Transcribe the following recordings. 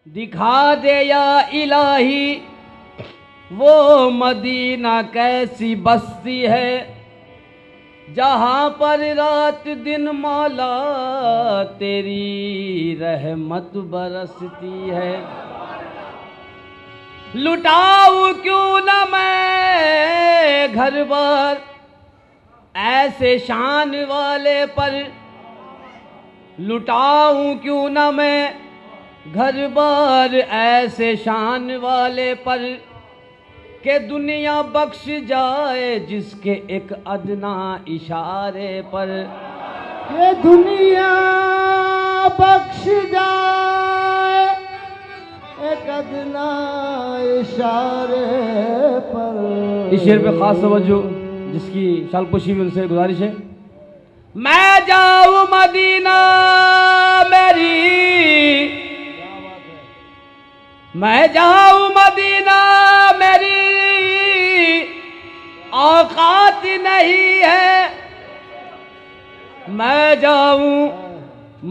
दिखा दे या इलाही वो मदीना कैसी बस्ती है जहाँ पर रात दिन मौला तेरी रहमत बरसती है। लुटाऊं क्यों न मैं घर बार ऐसे शान वाले पर, लुटाऊं क्यों न मैं घर बार ऐसे शान वाले पर के दुनिया बख्श जाए जिसके एक अदना इशारे पर। ये दुनिया बख्श जाए एक अदना इशारे पर। इस शेर पे खास तवज्जो जिसकी शालपोशी में उनसे गुजारिश है। मैं जाऊं मदीना मेरी, मैं जाऊं मदीना मेरी औकात नहीं है, मैं जाऊं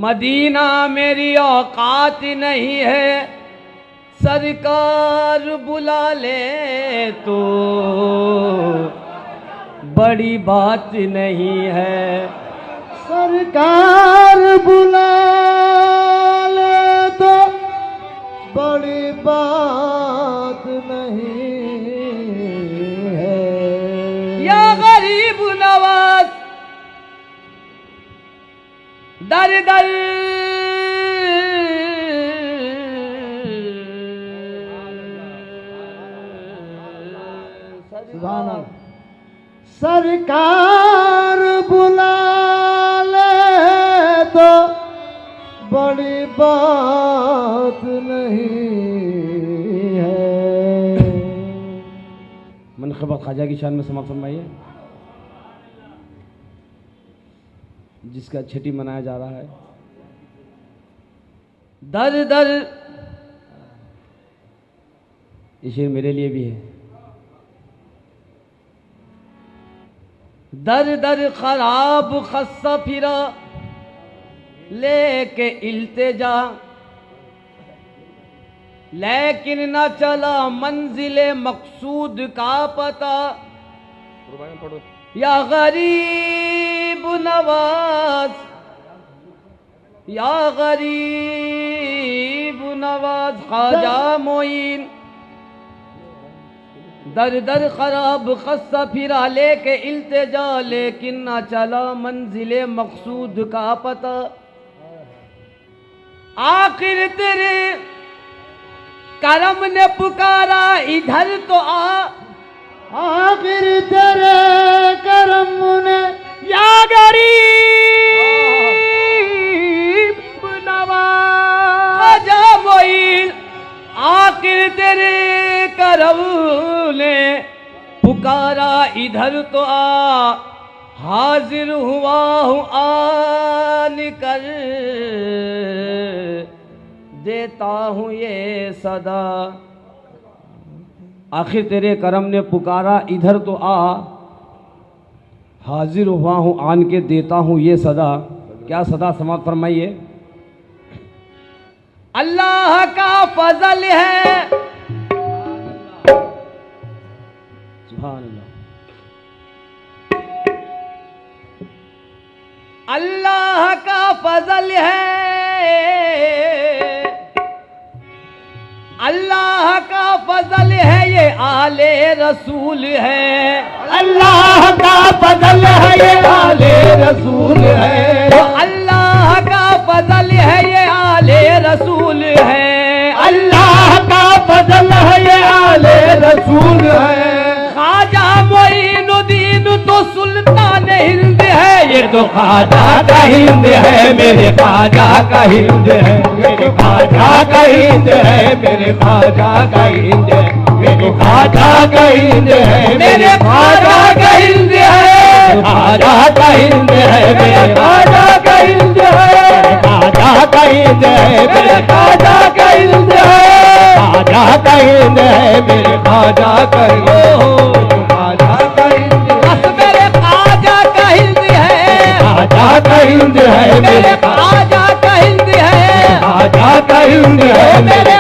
मदीना मेरी औकात नहीं है, सरकार बुला ले तो बड़ी बात नहीं है, सरकार बुला ले तो बड़ी बात नहीं है। या गरीब नवाज दर दर सरकार बुला ले तो बड़ी बात नहीं है। मनक़िबत ख्वाजा की शान में समाप्त फरमाइए, जिसका छठी मनाया जा रहा है। दर दर, ये शेर मेरे लिए भी है। दर दर खराब खस्सा फिरा लेके इल्तिजा, लेकिन न चला मंजिले मकसूद का पता। या गरीब नवाज, या गरीब नवाज ख्वाजा मोइन, दर दर खराब खस्सा फिरा लेके इल्तिजा, लेकिन न चला मंजिले मकसूद का पता। आखिर तेरे करम ने पुकारा इधर तो आ, आखिर तेरे करम ने या गरीब नवाज ख्वाजा मोइन, आखिर तेरे करम ने पुकारा इधर तो आ, हाजिर हुआ हूँ आन कर देता हूँ ये सदा। आखिर तेरे करम ने पुकारा इधर तो आ, हाजिर हुआ हूँ आन के देता हूँ ये सदा। क्या सदा समाप्त फरमाइए। अल्लाह का फजल है, सुभान अल्लाह, अल्लाह का फजल है, अल्लाह का फजल है ये आले रसूल है, अल्लाह का फजल है ये आले रसूल है, अल्लाह का फजल है ये आले रसूल है, अल्लाह का फजल है ये आले रसूल है। ख्वाजा मोइनुद्दीन तो सुल्तान हिंद है, ये तो ख्वाजा का हिंद है, मेरे ख्वाजा का हिंद है, मेरे ख्वाजा का हिंद है, मेरे ख्वाजा का हिंद है, मेरे ख्वाजा का हिंद है, मेरे ख्वाजा का हिंद है, ख्वाजा का हिंद है, मेरे ख्वाजा का हिंद है, ख्वाजा का हिंद है, मेरे ख्वाजा का हिंद है, ख्वाजा का हिंद है, मेरे ख्वाजा का हिंद है, ख्वाजा का हिंद बस मेरे ख्वाजा का हिंद है, ख्वाजा का हिंद है, मेरे ख्वाजा का हिंद है, ख्वाजा का हिंद है, मेरे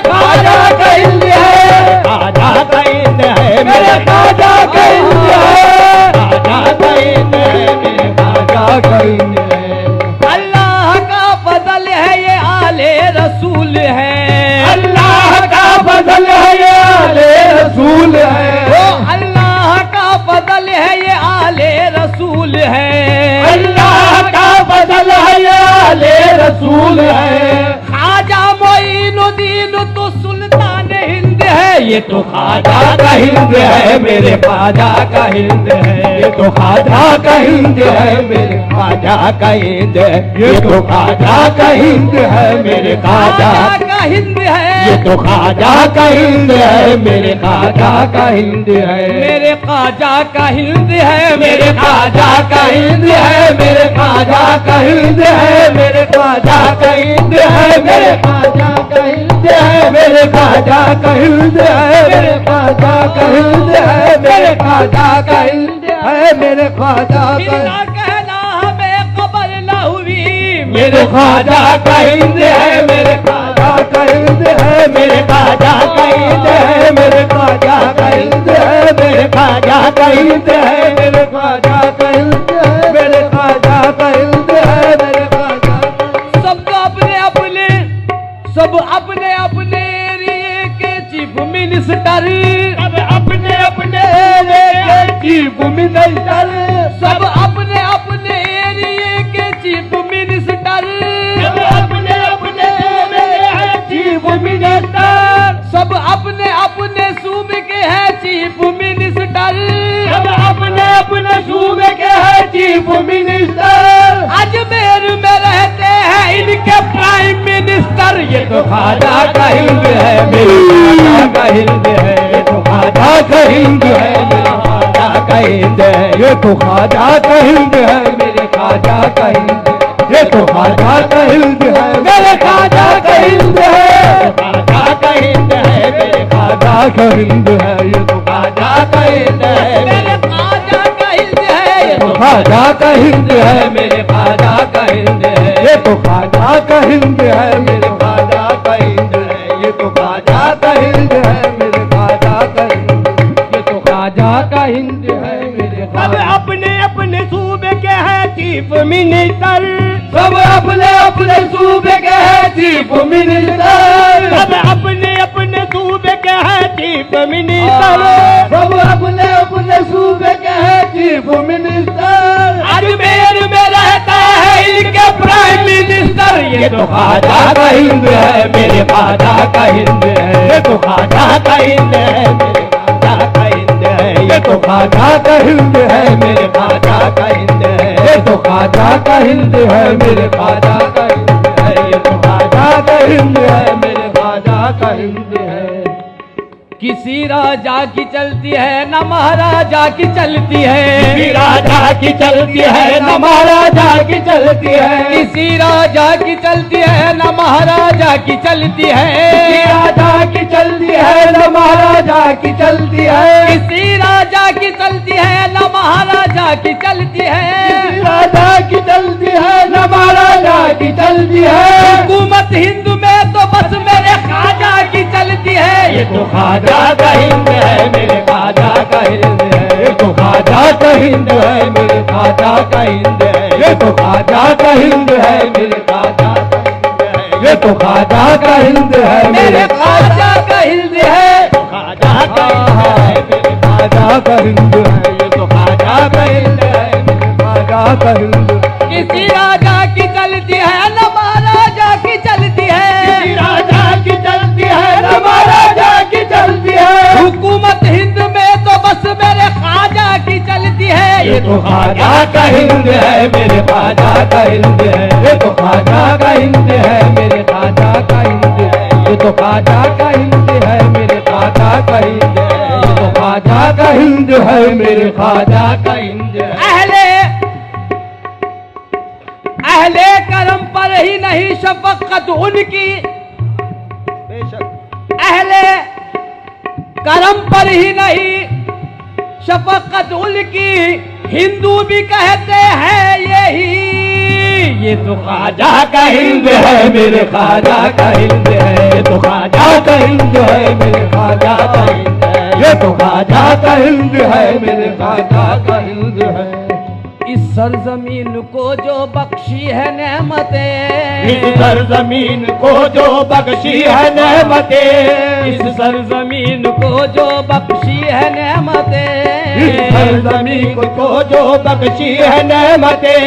नवाजुद्दीन तो सुल्तान हिंद है। ये तो ख्वाजा का हिंद है मेरे ख्वाजा का हिंद है। ये तो ख्वाजा का हिंद है मेरे ख्वाजा का हिंद है। ये तो ख्वाजा का हिंद है मेरे ख्वाजा का हिंद है। ये तो ख्वाजा का हिंद है मेरे ख्वाजा का हिंद है। मेरे ख्वाजा का हिंद है। मेरे ख्वाजा का हिंद है मेरे ख्वाजा का हिंद है। मेरे ख्वाजा का हिंद है मेरे ख्वाजा का हिंद है। मेरे ख्वाजा का हिंद है मेरे ख्वाजा का हिंद है। मेरे ख्वाजा का हिंद है मेरे ख्वाजा का कहना हमें खबर न हुई। मेरे ख्वाजा का हिंद है मेरे ख्वाजा का हिंद है। मेरे ख्वाजा का हिंद है मेरे ख्वाजा का हिंद है। मेरे ख्वाजा का हिंद है मेरे ख्वाजा का हिंद है। मेरे ख्वाजा का हिंद है मेरे ख्वाजा। सब अपने अपने एरिए के चीफ मिनिस्टर। अब अपने अपने एरिए के चीफ मिनिस्टर। सब अपने अपने एरिए के चीफ मिनिस्टर। अब अपने अपने एरिए के चीफ मिनिस्टर। सब अपने अपने सूबे के हैं चीफ मिनिस्टर। अब अपने अपने सूबे के हैं चीफ मिनिस्टर। अजमेर में रहते हैं इनके प्राइम मिनिस्टर। ये तो ख्वाजा का हिंद है मेरे ख्वाजा का हिंद है। ये तो ख्वाजा का हिंद है मेरे ख्वाजा का हिंद है। ये तो ख्वाजा का हिंद है मेरे ख्वाजा का हिंद है। ये तो ख्वाजा का हिंद है मेरे ख्वाजा का हिंद है। ख्वाजा का हिंद है मेरे ख्वाजा का हिंद है। ये तो ख्वाजा का हिंद है मेरे ख्वाजा का हिंद है। ये तो ख्वाजा का हिंद है मेरे ख्वाजा का हिंद है। ये तो ख्वाजा का हिंद है मेरे ख्वाजा का हिंद है। ये तो ख्वाजा का हिंद है मेरे ख्वाजा का हिंद। ये तो ख्वाजा का हिंद है मेरे सब अपने अपने सूबे के हैं चीफ मिनिस्टर। सब अपने अपने सूबे के हैं चीफ मिनिस्टर। सब अपने अपने सूबे के हैं चीफ मिनिस्टर। सब अपने अपने सूबे के हैं चीफ मिनिस्टर। अजमेर में रहता है इनके प्राइम मिनिस्टर। ये तो ख्वाजा का हिंद है मेरे ख्वाजा का हिंद है। ये तो ख्वाजा का हिंद है मेरे ख्वाजा का हिंद है। ये तो ख्वाजा का हिंद है मेरे ख्वाजा का हिंद है। ये तो ख्वाजा का हिंद है मेरे ख्वाजा का हिंद है। ये तो ख्वाजा का हिंद है मेरे ख्वाजा का हिंद है। किसी राजा की चलती है न महाराजा की चलती है। किसी राजा की चलती है न महाराजा की चलती है। किसी राजा की चलती है न महाराजा की चलती है। किसी राजा की चलती है न महाराजा की चलती है। किसी राजा की चलती है न महाराजा की चलती है। किसी राजा की चलती है न महाराजा की चलती है। हुकूमत हिंद में तो बस मेरे ख्वाजा की चलती है। ये तो ख्वाजा का हिंद है मेरे ख्वाजा का हिंद है। ये तो ख्वाजा का हिंद है मेरे ख्वाजा का हिंद है। ये तो ख्वाजा का हिंद है मेरे ख्वाजा का हिंद है। ये तो ख्वाजा का हिंद है मेरे ख्वाजा का हिंद है। ख्वाजा का हिंद है मेरे ख्वाजा का हिंद है। ये तो ख्वाजा का हिंद है मेरे ख्वाजा का हिंद। किसी राजा की चलती है न महाराजा की चलती है। किसी राजा की चलती है न महाराजा की चलती है। हुकूमत हिंद में तो बस मेरे ख्वाजा की चलती है। ये तो ख्वाजा का हिंद है मेरे ख्वाजा का हिंद है। ये तो ख्वाजा का हिंद है मेरे ख्वाजा का हिंद है। ये तो ख्वाजा का हिंद है मेरे ख्वाजा का हिंद है। ये तो ख्वाजा का हिंद है मेरे ख्वाजा का हिंद है। अहले करम पर ही नहीं शफकत उनकी। अहले करम पर ही नहीं शफकत उनकी। हिंदू भी कहते हैं यही। ये तो ख्वाजा का हिंद है मेरे ख्वाजा का हिंद है। ये तो ख्वाजा का हिंद है मेरे ख्वाजा का हिंद है। ये तो ख्वाजा का हिंद है मेरे ख्वाजा का हिंद है। इस सरजमीन को जो बख्शी है नेमतें। इस सरजमीन को जो बख्शी है नेमतें। इस सरजमीन को जो बख्शी है नेमतें। इस सरजमीन को जो बख्शी है नेमतें।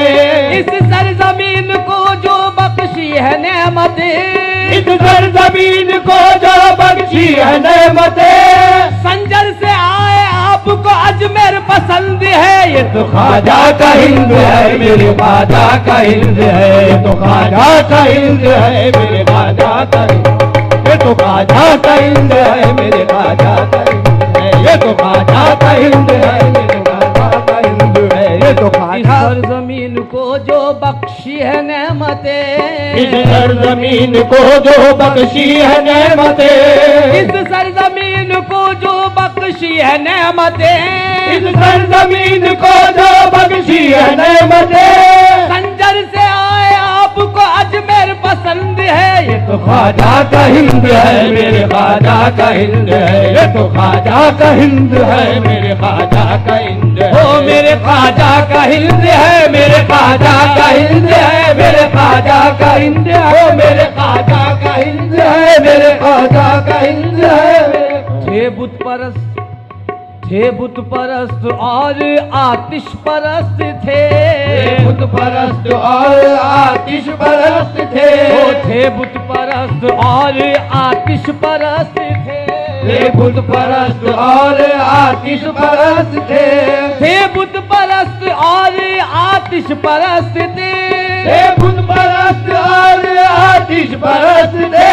इस सरजमीन को जो बख्शी है नेमतें। इस सरजमीन को जो बख्शी है नेमतें, संजर से आए आपको अजमेर पसंद है। ये तो ख्वाजा का हिंद है मेरे ख्वाजा का हिंद है, ये तो ख्वाजा का हिंद है मेरे ख्वाजा का हिंद, ये तो ख्वाजा का हिंद है मेरे ख्वाजा का हिंद है, ये तो ख्वाजा का हिंद है मेरे ख्वाजा का हिंद है, ये तो ख्वाजा। सरजमीन को जो बख्शी है नेमतें, इस सरजमीन को जो बख्शी है नेमतें, इस सरजमीन को जो बख्शी है नेमतें, इस सरजमीन को जो बख्शी है नेमतें, संजर से आए आपको अजमेर पसंद है। ये तो ख्वाजा का हिंद है मेरे ख्वाजा का हिंद है, ये तो ख्वाजा का हिंद है मेरे ख्वाजा का हिंद है, ओ मेरे ख्वाजा का हिंद है, मेरे ख्वाजा का हिंद है, मेरे ख्वाजा का हिंद है, ओ मेरे ख्वाजा का हिंद है मेरे ख्वाजा का हिंद है। थे बुत परस्त, थे बुत परस्त और आतिश परस्त थे, बुत परस्त और आतिश परस्त थे, ओ थे बुत परस्त और आतिश परस्त थे, थे बुत परस्त और आतिश परस्त थे, थे बुत परस्त और आतिश परस्त थे, थे बुत परस्त और आतिश परस्त थे।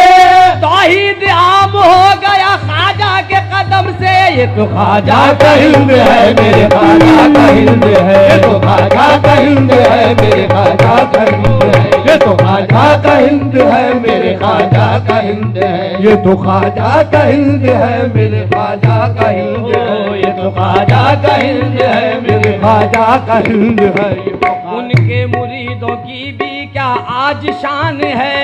तौहीद आम हो गया ख्वाजा के कदम से। ये तो ख्वाजा का हिंद है मेरे ख्वाजा का हिंद है, ये तो ख्वाजा का हिंद है मेरे ख्वाजा का हिंद है, ये तो ख्वाजा का हिंद है मेरे ख्वाजा का हिंद है, ये तो ख्वाजा का हिंद है मेरे ख्वाजा का हिंद है, ये तो ख्वाजा का हिंद है मेरे ख्वाजा का हिंद है। उनके मुरीदों की भी क्या आज शान है,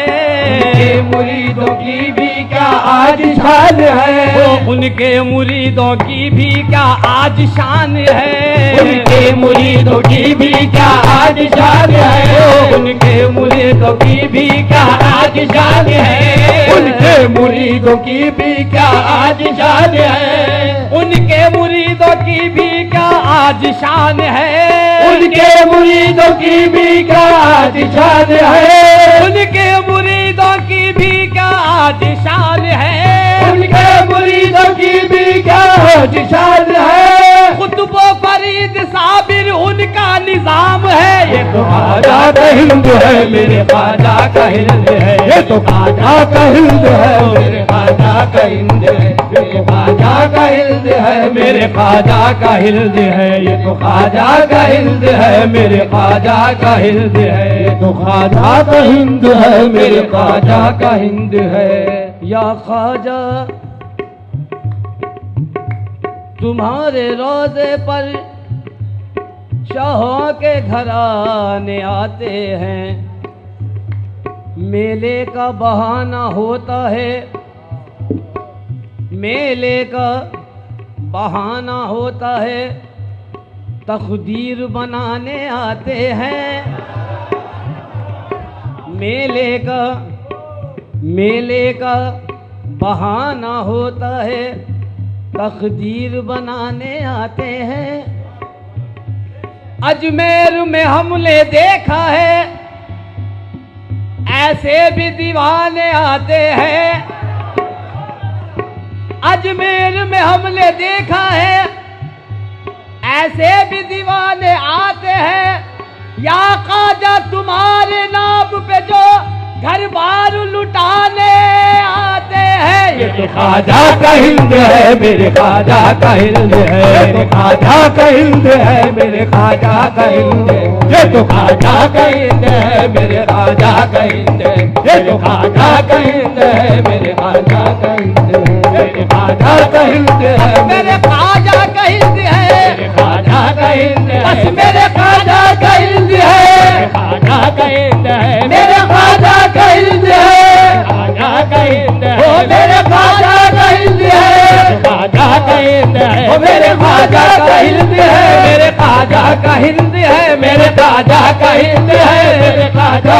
उनके मुरीदों की भी क्या आज शान है, उनके मुरीदों की भी क्या आज शान है, उनके मुरीदों की भी क्या आज शान है, उनके मुरीदों की भी क्या आज शान है, उनके मुरीदों की भी क्या आज शान है, उनके मुरीदों की भी क्या आज शान है, उनके मुरीदों की भी क्या आज शान है, उनके मुरीदों की भी क्या आज शान है, उनके मुरीदों की भी क्या आज शान है। कुतुबो फरीद साबिर उनका निजाम है। ये तो ख्वाजा का हिंद है मेरे ख्वाजा का हिंद है, ये तो ख्वाजा का हिंद है मेरे ख्वाजा का हिंद है, ये तो ख्वाजा का हिंद है मेरे ख्वाजा का हिंद है, ये तो ख्वाजा का हिंद है मेरे ख्वाजा का हिंद है, ये तो ख्वाजा का हिंद है मेरे ख्वाजा का हिंद है। या ख्वाजा तुम्हारे रोज़े पर शाहों के घराने आते हैं, मेले का बहाना होता है, मेले का बहाना होता है, तकदीर बनाने आते हैं, मेले का बहाना होता है, तकदीर बनाने आते हैं। अजमेर में हमने देखा है ऐसे भी दीवाने आते हैं, अजमेर में हमने देखा है ऐसे भी दीवाने आते हैं। या ख्वाजा तुम्हारे नाम पे जो घर बार लुटाने आते हैं, ये तो ख्वाजा का हिंद है मेरे ख्वाजा का हिंद है, ये तो ख्वाजा का हिंद है मेरे ख्वाजा का हिंद है, ये तो ख्वाजा का हिंद है मेरे ख्वाजा का हिंद है, ये तो ख्वाजा का हिंद है मेरे ख्वाजा का हिंद है, मेरे ख्वाजा का हिंद है मेरे ख्वाजा का हिंद है, मेरे ख्वाजा का हिंद है, बस मेरे ख्वाजा का हिंद है, ख्वाजा का हिंद है मेरे ख्वाजा का हिंद है, ख्वाजा का हिंद है, ओ मेरे ख्वाजा का हिंद है, ख्वाजा का हिंद है, ओ मेरे ख्वाजा का हिंद है, मेरे ख्वाजा का हिंद है, मेरे ख्वाजा का हिंद है, मेरे ख्वाजा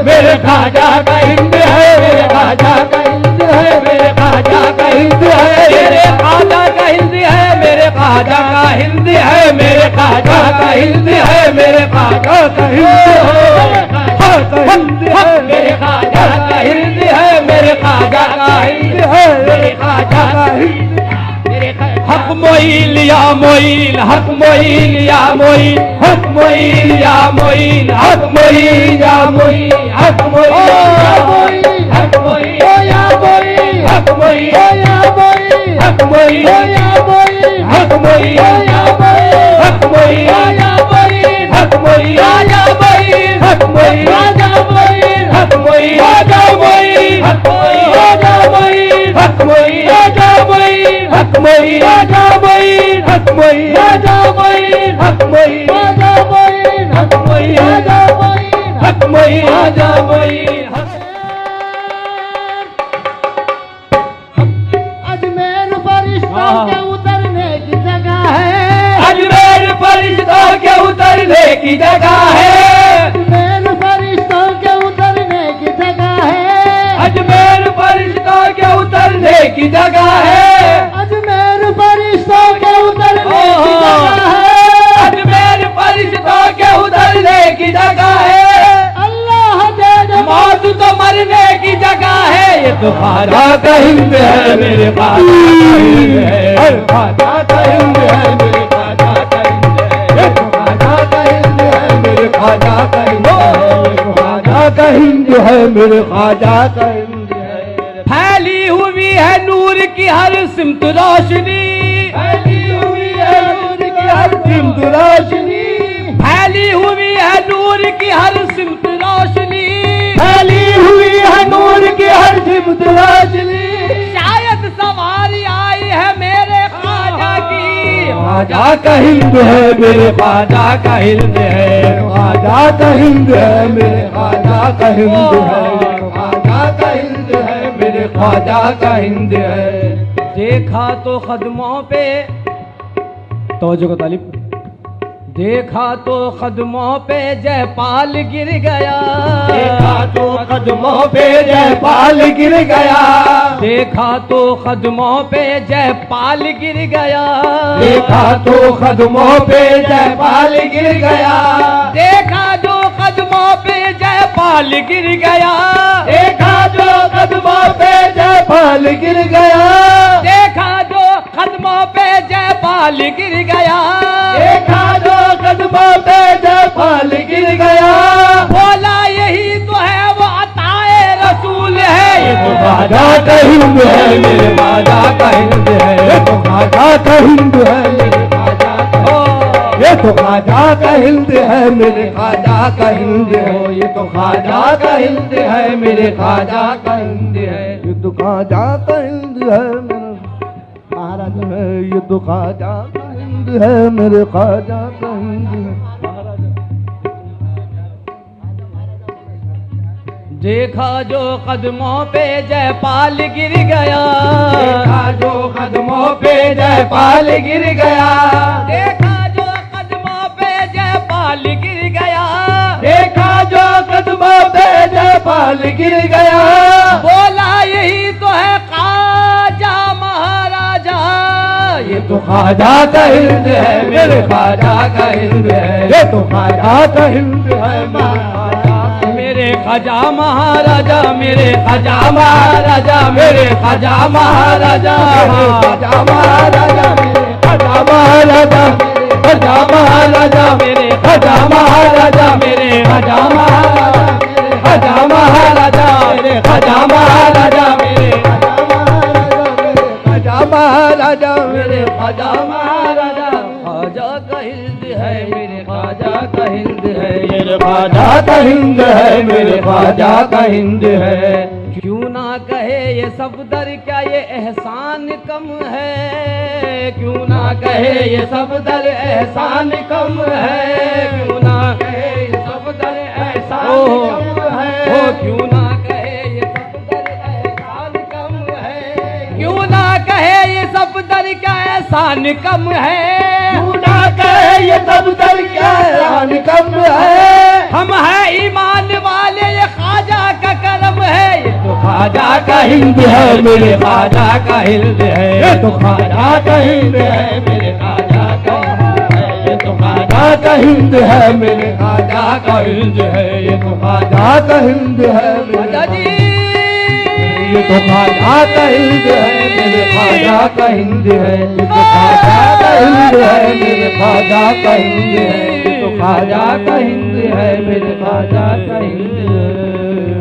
मेरे ख्वाजा का हिंद है, मेरे ख्वाजा का हिंद है, मेरे ख्वाजा का हिंद है, मेरे ख्वाजा का हिंद है, मेरे ख्वाजा का हिंद है, मेरे ख्वाजा का हिंद है, मेरे ख्वाजा का हिंद है, मेरे ख्वाजा का का हिंद है, मेरे ख्वाजा का हिंद है, मेरे ख्वाजा का हिंद। हक मोइल या मोइल, हक मोइल या मोइल, हक मोइल या मोइल, हक मोइल या मोइल, हक मोइल या मोइल, हक मोइल या मोइल, हक मोइल या मोइल, हक मोइल या मोइल, हक मोइल या मोइल, हक मोइल या मोइल, हक मोइल या मोइल, हक मोइल या मोइल, हक मोइल या मोइल, हक मोइल या मोइल, हक मोइल या मोइल, हक मोइल या मोइल, हक मोइल या मोइल, हक मोइल या मोइल, हक मोइल या मोइल, हक मोइल या मोइल। अजमेर फरिश्तों के उतरने की जगह है, अजमेर फरिश्तों के उतरने की जगह है, अजमेर फरिश्तों के उतरने की जगह है, अजमेर फरिश्तों के उतरने की जगह है, अजमेर फरिश्तों के उतरने की जगह है, अजमेर फरिश्तों के उतरने की जगह है, अल्लाह दे दे मौत तो मरने की जगह है। ये तो ख्वाजा का हिंद है, मेरे ख्वाजा का हिंद है, ख्वाजा का हिंद है, मेरे ख्वाजा का हिंद है, ये तो ख्वाजा का हिंद है, मेरे ख्वाजा का हिंद है, ख्वाजा का हिंद है, मेरे ख्वाजा का हिंद है। फैली हुई है नूर की हर सिमत रोशनी, फैली हुई है नूर की हर सिमत रोशनी, फैली हुई है नूर की हर सिमत रोशनी, फैली हुई है नूर की हर सिमत रोशनी। शायद सवारी आई है मेरे ख्वाजा की, ख्वाजा का हिंद है, मेरे ख्वाजा का हिंद है, ख्वाजा का हिंद है, मेरे ख्वाजा का हिंद है, ख्वाजा का हिंद है, मेरे ख्वाजा का हिंद है। देखा तो कदमों पे, तवज्जो को तालिब, देखा तो कदमों पे जयपाल गिर गया, देखा तो कदमों पे जयपाल गिर गया, देखा तो कदमों पे जयपाल गिर गया, देखा तो कदमों पे जयपाल गिर गया, देखा जो कदमों पे जयपाल गिर गया, देखा जो कदमों पे जयपाल गिर गया, देखा जो कदमों पे जयपाल गिर गया, देखा जो कदमों पे जयपाल गिर गया, बोला यही तो है वो अताए रसूल है। ये तो ख्वाजा का हिंद है, मेरे ख्वाजा का हिंद है, ये तो ख्वाजा का हिंद है, मेरे ख्वाजा का, ये तो ख्वाजा का हिंद है, मेरे ख्वाजा का हिंद है, ये तो ख्वाजा का हिंद है, मेरे ख्वाजा का हिंद है, ये तो ख्वाजा का हिंद है, मेरे महाराज है, ये तो ख्वाजा का हिंद है, मेरे ख्वाजा का हिंद है। देखा जो कदमों पे जयपाल गिर गया, देखा जो कदमों पे जयपाल गिर गया, देखा जो कदमों पे जयपाल गिर गया, देखा जो कदमों पे जयपाल गिर गया, बोला यही तो है ख्वाजा महाराजा। ये तो ख्वाजा का हिंद है, मेरे ख्वाजा का हिंद है, ये तो ख्वाजा का हिंद है, मेरे ख्वाजा महाराजा, मेरे ख्वाजा महाराजा, मेरे ख्वाजा महाराजा, ख्वाजा महाराजा, मेरे ख्वाजा महाराजा, ख्वाजा महाराजा, मेरे ख्वाजा महाराजा, मेरे ख्वाजा महाराजा, ख्वाजा महाराजा, मेरे ख्वाजा महाराजा, मेरे ख्वाजा महाराजा, मेरे ख्वाजा महाराजा। ख्वाजा का हिंद है, मेरे ख्वाजा का हिंद है, मेरे ख्वाजा का हिंद है, मेरे ख्वाजा का हिंद है। क्यों ना कहे ये सफदर, क्या ये एहसान कम है, क्यों ना कहे ये सफदर एहसान कम है, क्यों ना कहे ये सफदर एहसान कम है, क्यों ना कहे ये सफदर एहसान कम है, क्यों ना कहे ये सफदर क्या एहसान कम है, क्यों ना कहे ये सफदर क्या एहसान कम है। हम है ईमान वाले, ये ख्वाजा का करम है, ये तो ख्वाजा का हिंद है, मेरे ख्वाजा का हिंद है, ये तो ख्वाजा का हिंद है, मेरे ख्वाजा का हिंद है, ये तो ख्वाजा का हिंद है, मेरे ख्वाजा का हिंद है, ये तो ख्वाजा का हिंद है, ख्वाजा जी ये तो ख्वाजा का हिंद है मेरे ख्वाजा का हिंद है, ये तो ख्वाजा का हिंद है मेरे ख्वाजा का हिंद है, ये तो ख्वाजा का हिंद है मेरे ख्वाजा का हिंद है।